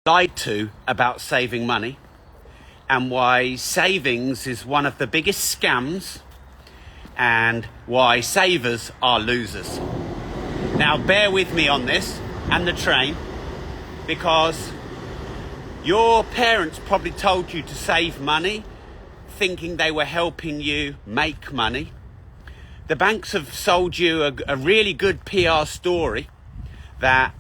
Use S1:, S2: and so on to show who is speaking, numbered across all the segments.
S1: lied to about saving money and why savings is one of the biggest scams and why savers are losers. Now bear with me on this and the train, because your parents probably told you to save money thinking they were helping you make money. The banks have sold you a really good PR story that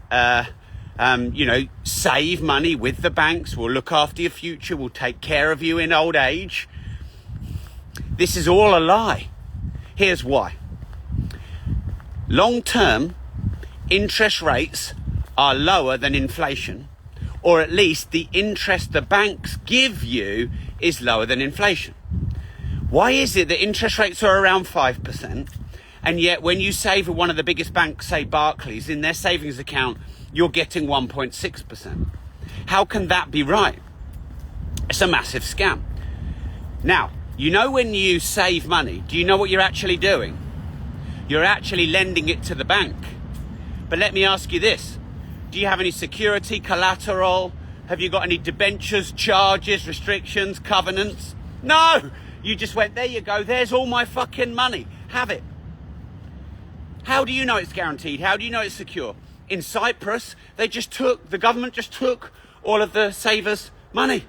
S1: save money with the banks, will look after your future, will take care of you in old age. This is all a lie. Here's why. Long term, interest rates are lower than inflation, or at least the interest the banks give you is lower than inflation. Why is it that interest rates are around 5%, and yet when you save at one of the biggest banks, say Barclays, in their savings account, you're getting 1.6%? How can that be right? It's a massive scam. Now, you know when you save money, do you know what you're actually doing? You're actually lending it to the bank. But let me ask you this. Do you have any security, collateral? Have you got any debentures, charges, restrictions, covenants? No! You just went, there you go, there's all my fucking money. Have it. How do you know it's guaranteed? How do you know it's secure? In Cyprus, the government just took all of the savers' money.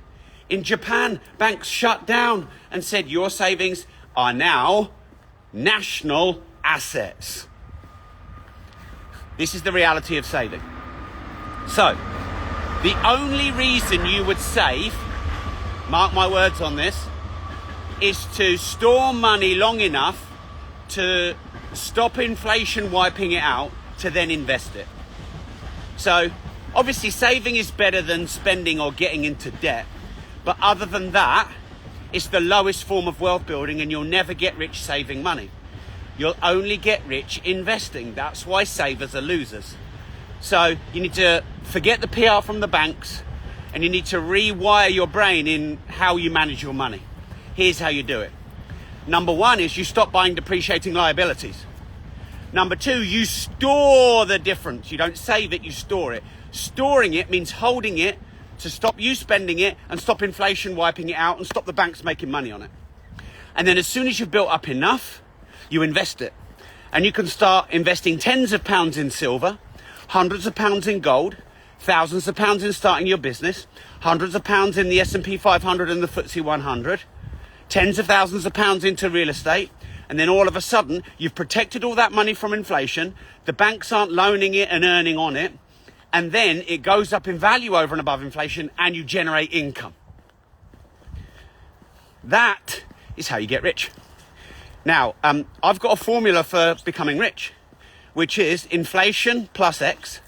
S1: In Japan, banks shut down and said your savings are now national assets. This is the reality of saving. So, the only reason you would save, mark my words on this, is to store money long enough to stop inflation wiping it out, to then invest it. So, obviously saving is better than spending or getting into debt. But other than that, it's the lowest form of wealth building, and you'll never get rich saving money. You'll only get rich investing. That's why savers are losers. So you need to forget the PR from the banks, and you need to rewire your brain in how you manage your money. Here's how you do it. Number one is you stop buying depreciating liabilities. Number two, you store the difference. You don't save it, you store it. Storing it means holding it to stop you spending it and stop inflation wiping it out and stop the banks making money on it. And then as soon as you've built up enough, you invest it. And you can start investing tens of pounds in silver, hundreds of pounds in gold, thousands of pounds in starting your business, hundreds of pounds in the S&P 500 and the FTSE 100, tens of thousands of pounds into real estate. And then all of a sudden, you've protected all that money from inflation. The banks aren't loaning it and earning on it. And then it goes up in value over and above inflation, and you generate income. That is how you get rich. Now, I've got a formula for becoming rich, which is inflation plus X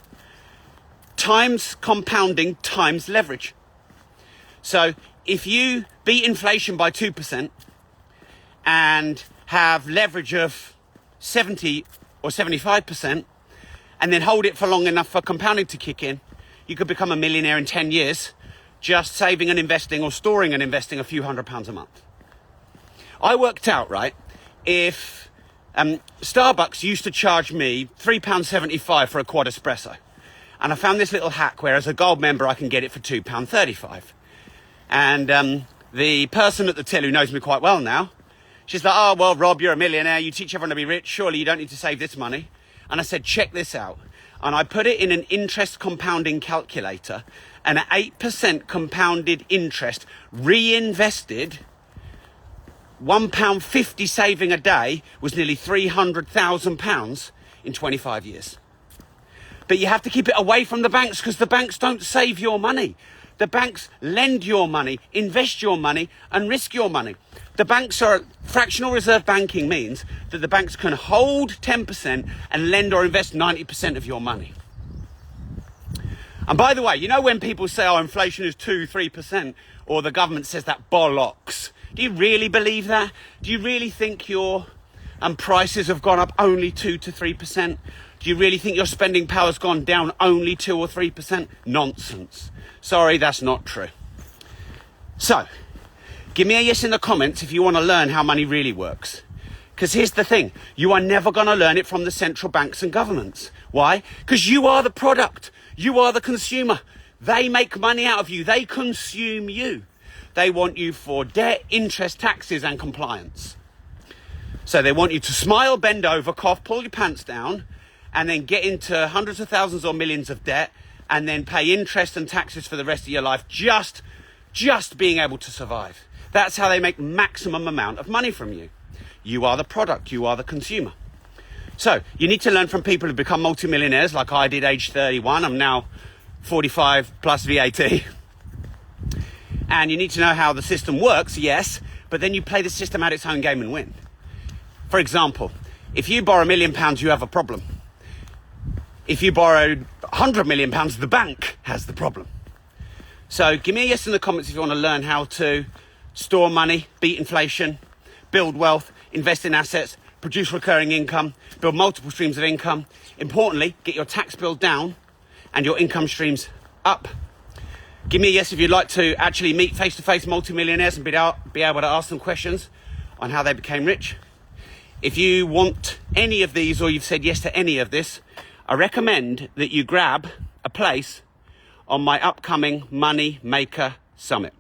S1: times compounding times leverage. So if you beat inflation by 2% and have leverage of 70 or 75%, and then hold it for long enough for compounding to kick in, you could become a millionaire in 10 years, just saving and investing or storing and investing a few £100s a month. I worked out, right, if Starbucks used to charge me £3.75 for a quad espresso, and I found this little hack where as a gold member I can get it for £2.35. And the person at the till, who knows me quite well now, she's like, oh, well, Rob, you're a millionaire, you teach everyone to be rich, surely you don't need to save this money. And I said, check this out. And I put it in an interest compounding calculator, and at 8% compounded interest reinvested, £1.50 saving a day was nearly £300,000 in 25 years. But you have to keep it away from the banks, because the banks don't save your money. The banks lend your money, invest your money, and risk your money. The banks are, fractional reserve banking means that the banks can hold 10% and lend or invest 90% of your money. And by the way, you know when people say, oh, inflation is 2-3%, or the government says that bollocks, do you really believe that? Do you really think your prices have gone up only 2 to 3%? Do you really think your spending power's gone down only 2 or 3%? Nonsense. Sorry, that's not true. So, give me a yes in the comments if you want to learn how money really works. Because here's the thing, you are never going to learn it from the central banks and governments. Why? Because you are the product. You are the consumer. They make money out of you. They consume you. They want you for debt, interest, taxes, and compliance. So they want you to smile, bend over, cough, pull your pants down, and then get into hundreds of thousands or millions of debt, and then pay interest and taxes for the rest of your life, just being able to survive. That's how they make maximum amount of money from you. You are the product. You are the consumer. So you need to learn from people who become multimillionaires, like I did, age 31. I'm now 45 plus VAT. And you need to know how the system works, yes, but then you play the system out its own game and win. For example, if you borrow £1 million, you have a problem. If you borrowed £100 million, the bank has the problem. So give me a yes in the comments if you want to learn how to store money, beat inflation, build wealth, invest in assets, produce recurring income, build multiple streams of income. Importantly, get your tax bill down and your income streams up. Give me a yes if you'd like to actually meet face-to-face multimillionaires and be able to ask them questions on how they became rich. If you want any of these, or you've said yes to any of this, I recommend that you grab a place on my upcoming Money Maker Summit.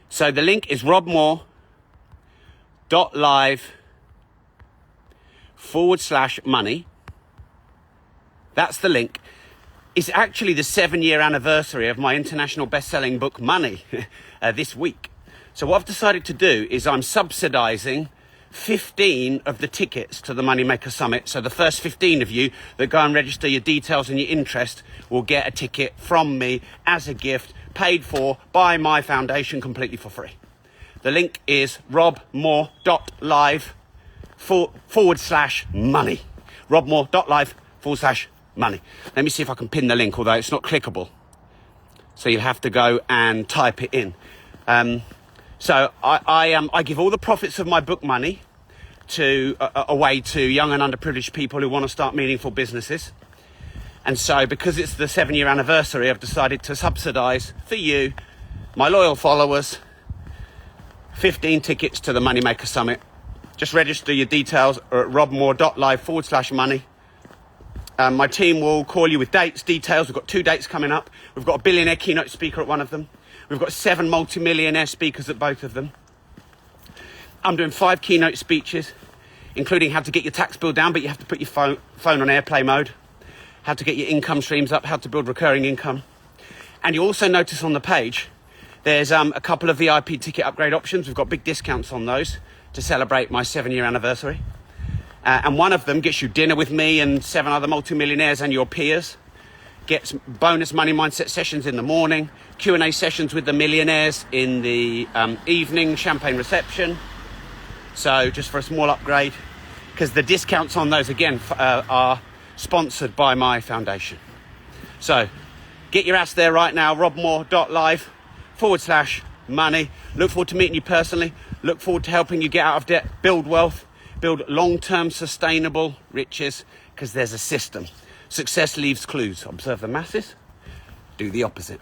S1: So the link is robmore.live/money. That's the link. It's actually the 7-year anniversary of my international best-selling book, Money, this week. So what I've decided to do is I'm subsidizing 15 of the tickets to the Moneymaker Summit. So the first 15 of you that go and register your details and your interest will get a ticket from me as a gift, paid for by my foundation completely for free. The link is robmore.live/money. robmore.live/money. Let me see if I can pin the link, although it's not clickable. So you'll have to go and type it in. So I give all the profits of my book money away to young and underprivileged people who want to start meaningful businesses. And so because it's the 7-year anniversary, I've decided to subsidize for you, my loyal followers, 15 tickets to the Moneymaker Summit. Just register your details at robmore.live/money. My team will call you with dates, details. We've got 2 dates coming up. We've got a billionaire keynote speaker at one of them. We've got 7 multi-millionaire speakers at both of them. I'm doing 5 keynote speeches, including how to get your tax bill down, but you have to put your phone on airplane mode, how to get your income streams up, how to build recurring income. And you also notice on the page, there's a couple of VIP ticket upgrade options. We've got big discounts on those to celebrate my 7-year anniversary. And one of them gets you dinner with me and 7 other multimillionaires and your peers. Gets bonus money mindset sessions in the morning, Q&A sessions with the millionaires in the evening, champagne reception. So just for a small upgrade, because the discounts on those, again, are sponsored by my foundation. So get your ass there right now, robmore.live/money. Look forward to meeting you personally. Look forward to helping you get out of debt, build wealth, build long-term sustainable riches, because there's a system. Success leaves clues. Observe the masses, do the opposite.